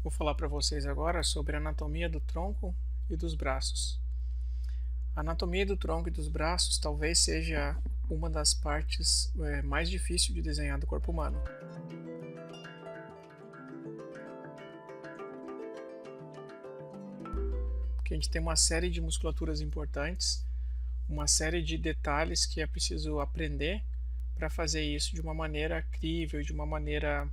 Vou falar para vocês agora sobre a anatomia do tronco e dos braços. A anatomia do tronco e dos braços talvez seja uma das partes mais difíceis de desenhar do corpo humano, porque a gente tem uma série de musculaturas importantes, uma série de detalhes que é preciso aprender para fazer isso de uma maneira crível, de uma maneira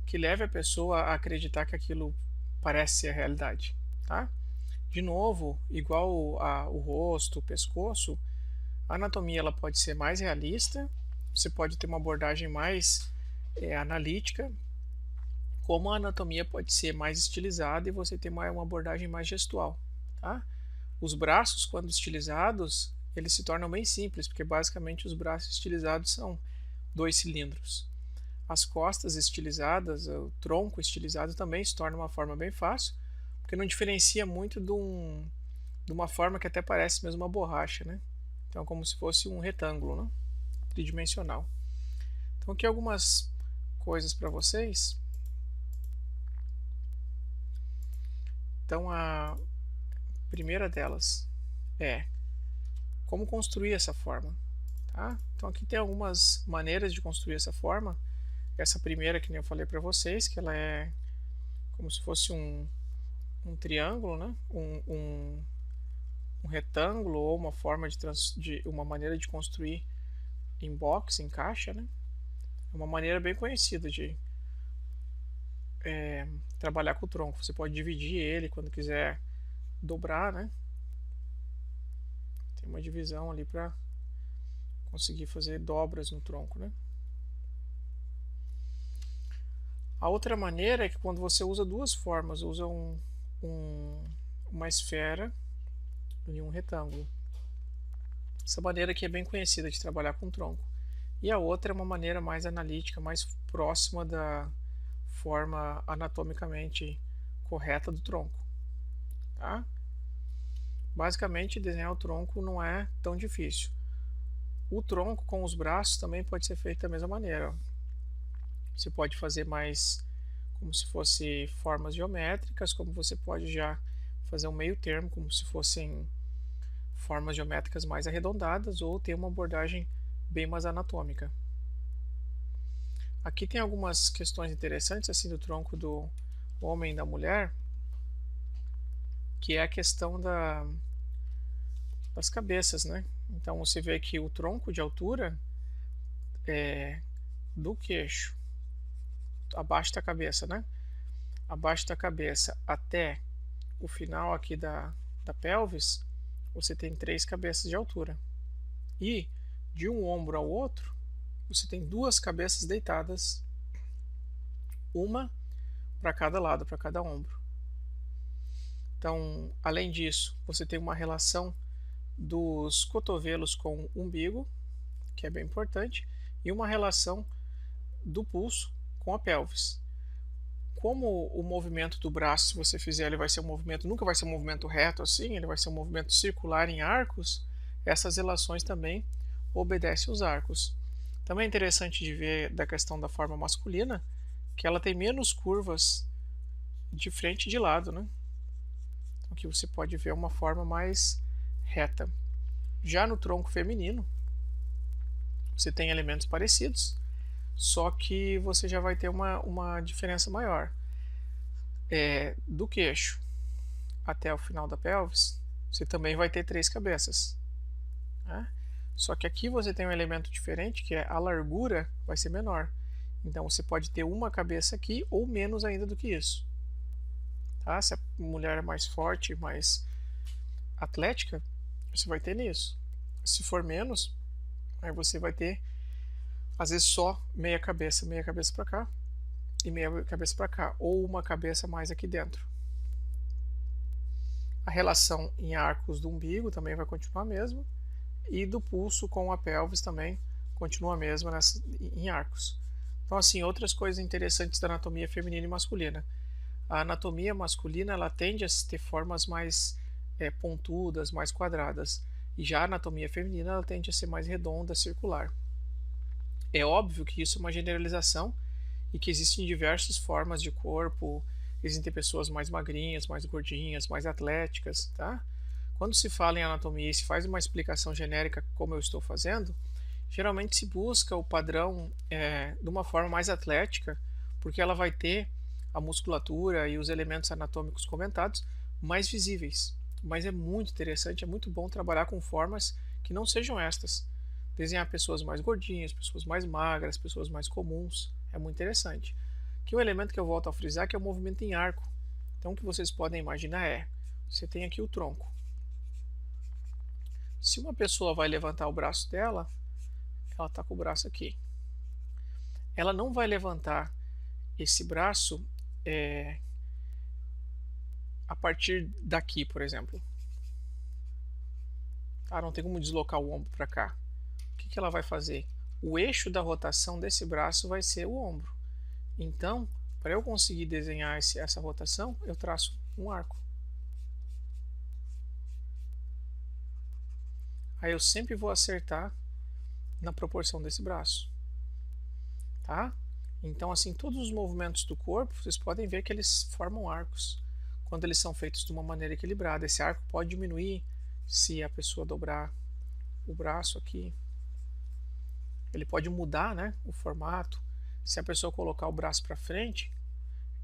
que leve a pessoa a acreditar que aquilo parece ser a realidade, tá? De novo, igual o rosto, o pescoço, a anatomia ela pode ser mais realista, você pode ter uma abordagem mais analítica, como a anatomia pode ser mais estilizada e você ter uma abordagem mais gestual, tá? Os braços, quando estilizados, eles se tornam bem simples, porque basicamente os braços estilizados são dois cilindros. As costas estilizadas, o tronco estilizado também se torna uma forma bem fácil, porque não diferencia muito de uma forma que até parece mesmo uma borracha, né? Então, como se fosse um retângulo, né? Tridimensional. Então, aqui algumas coisas para vocês. Então, a primeira delas é como construir essa forma, tá? Então, aqui tem algumas maneiras de construir essa forma. Essa primeira, que nem eu falei para vocês, que ela é como se fosse um triângulo, né? Um retângulo ou uma forma de uma maneira de construir em box, em caixa, né? É uma maneira bem conhecida de trabalhar com o tronco. Você pode dividir ele quando quiser dobrar, né? Tem uma divisão ali para conseguir fazer dobras no tronco, né? A outra maneira é que quando você usa duas formas, usa uma esfera e um retângulo. Essa maneira aqui é bem conhecida de trabalhar com tronco. E a outra é uma maneira mais analítica, mais próxima da forma anatomicamente correta do tronco. Tá? Basicamente, desenhar o tronco não é tão difícil. O tronco com os braços também pode ser feito da mesma maneira. Você pode fazer mais como se fosse formas geométricas, como você pode já fazer um meio termo, como se fossem formas geométricas mais arredondadas, ou ter uma abordagem bem mais anatômica. Aqui tem algumas questões interessantes assim do tronco do homem e da mulher, que é a questão das cabeças, né? Então você vê que o tronco de altura é do queixo, abaixo da cabeça, né? Abaixo da cabeça até o final aqui da pelvis, você tem 3 cabeças de altura. E de um ombro ao outro, você tem 2 cabeças deitadas, uma para cada lado, para cada ombro. Então, além disso, você tem uma relação dos cotovelos com o umbigo, que é bem importante, e uma relação do pulso com a pelvis. Como o movimento do braço, se você fizer, ele vai ser um movimento, nunca vai ser um movimento reto assim, ele vai ser um movimento circular em arcos, essas relações também obedecem os arcos. Também é interessante de ver da questão da forma masculina, que ela tem menos curvas de frente e de lado, né? Então aqui você pode ver uma forma mais reta. Já no tronco feminino, você tem elementos parecidos, só que você já vai ter uma diferença maior. Do queixo até o final da pelvis, você também vai ter 3 cabeças. Né? Só que aqui você tem um elemento diferente, que é a largura vai ser menor. Então você pode ter uma cabeça aqui ou menos ainda do que isso. Tá? Se a mulher é mais forte, mais atlética, você vai ter nisso. Se for menos, aí você vai ter às vezes só meia cabeça para cá e meia cabeça para cá, ou uma cabeça mais aqui dentro. A relação em arcos do umbigo também vai continuar a mesma, e do pulso com a pelvis também continua a mesma em arcos. Então, assim, outras coisas interessantes da anatomia feminina e masculina. A anatomia masculina ela tende a ter formas mais pontudas, mais quadradas, e já a anatomia feminina ela tende a ser mais redonda, circular. É óbvio que isso é uma generalização e que existem diversas formas de corpo, existem pessoas mais magrinhas, mais gordinhas, mais atléticas, tá? Quando se fala em anatomia e se faz uma explicação genérica como eu estou fazendo, geralmente se busca o padrão de uma forma mais atlética, porque ela vai ter a musculatura e os elementos anatômicos comentados mais visíveis. Mas é muito interessante, é muito bom trabalhar com formas que não sejam estas. Desenhar pessoas mais gordinhas, pessoas mais magras, pessoas mais comuns, é muito interessante. Aqui um elemento que eu volto a frisar que é o movimento em arco. Então o que vocês podem imaginar você tem aqui o tronco. Se uma pessoa vai levantar o braço dela, ela está com o braço aqui. Ela não vai levantar esse braço a partir daqui, por exemplo. Tá? Não tem como deslocar o ombro para cá. O que ela vai fazer? O eixo da rotação desse braço vai ser o ombro. Então, para eu conseguir desenhar essa rotação, eu traço um arco. Aí eu sempre vou acertar na proporção desse braço. Tá? Então, assim, todos os movimentos do corpo, vocês podem ver que eles formam arcos. Quando eles são feitos de uma maneira equilibrada, esse arco pode diminuir se a pessoa dobrar o braço aqui. Ele pode mudar, né, o formato. Se a pessoa colocar o braço para frente,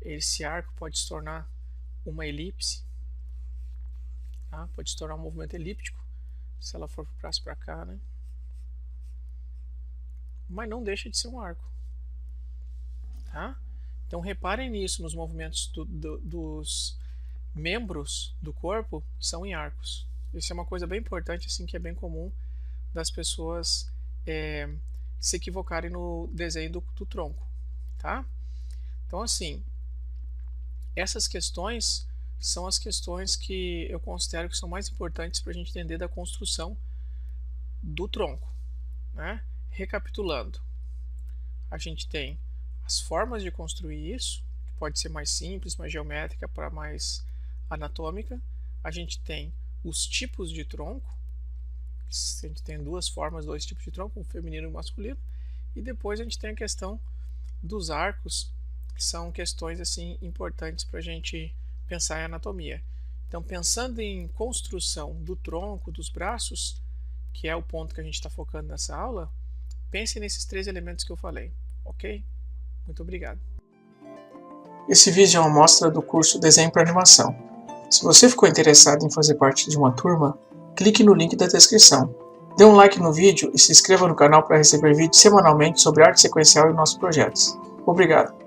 esse arco pode se tornar uma elipse. Tá? Pode se tornar um movimento elíptico se ela for para o braço para cá, né? Mas não deixa de ser um arco. Tá? Então reparem nisso, nos movimentos dos membros do corpo são em arcos. Isso é uma coisa bem importante, assim, que é bem comum das pessoas se equivocarem no desenho do tronco. Tá? Então, assim, essas questões são as questões que eu considero que são mais importantes para a gente entender da construção do tronco. Né? Recapitulando, a gente tem as formas de construir isso, que pode ser mais simples, mais geométrica para mais anatômica. A gente tem os tipos de tronco, a gente tem duas formas, dois tipos de tronco, um feminino e um masculino. E depois a gente tem a questão dos arcos, que são questões assim importantes para a gente pensar em anatomia. Então, pensando em construção do tronco, dos braços, que é o ponto que a gente está focando nessa aula, pense nesses três elementos que eu falei, ok? Muito obrigado. Esse vídeo é uma amostra do curso Desenho para Animação. Se você ficou interessado em fazer parte de uma turma, clique no link da descrição. Dê um like no vídeo e se inscreva no canal para receber vídeos semanalmente sobre arte sequencial e nossos projetos. Obrigado!